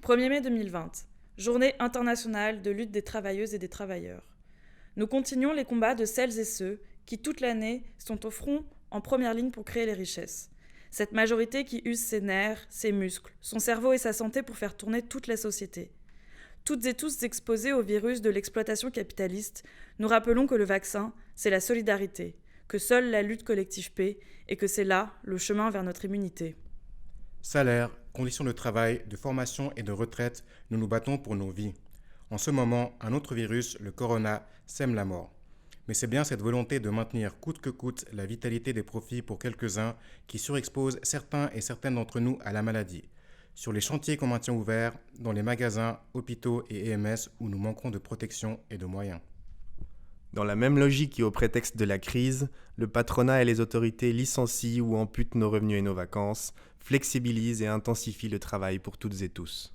1er mai 2020, Journée internationale de lutte des travailleuses et des travailleurs. Nous continuons les combats de celles et ceux qui, toute l'année, sont au front en première ligne pour créer les richesses. Cette majorité qui use ses nerfs, ses muscles, son cerveau et sa santé pour faire tourner toute la société. Toutes et tous exposés au virus de l'exploitation capitaliste, nous rappelons que le vaccin, c'est la solidarité, que seule la lutte collective paie et que c'est là le chemin vers notre immunité. Salaire, conditions de travail, de formation et de retraite, nous nous battons pour nos vies. En ce moment, un autre virus, le corona, sème la mort. Mais c'est bien cette volonté de maintenir coûte que coûte la vitalité des profits pour quelques-uns qui surexpose certains et certaines d'entre nous à la maladie. Sur les chantiers qu'on maintient ouverts, dans les magasins, hôpitaux et EMS où nous manquons de protection et de moyens. Dans la même logique et au prétexte de la crise, le patronat et les autorités licencient ou amputent nos revenus et nos vacances, flexibilisent et intensifient le travail pour toutes et tous.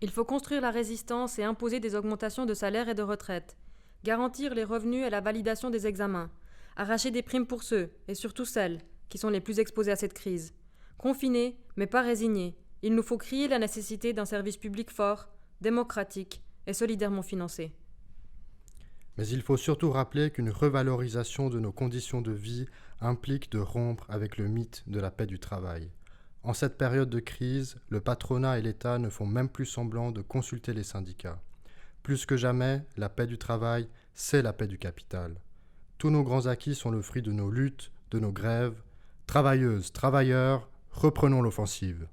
Il faut construire la résistance et imposer des augmentations de salaire et de retraite, garantir les revenus et la validation des examens, arracher des primes pour ceux, et surtout celles, qui sont les plus exposés à cette crise. Confinés, mais pas résignés, il nous faut crier la nécessité d'un service public fort, démocratique et solidairement financé. Mais il faut surtout rappeler qu'une revalorisation de nos conditions de vie implique de rompre avec le mythe de la paix du travail. En cette période de crise, le patronat et l'État ne font même plus semblant de consulter les syndicats. Plus que jamais, la paix du travail, c'est la paix du capital. Tous nos grands acquis sont le fruit de nos luttes, de nos grèves. Travailleuses, travailleurs, reprenons l'offensive.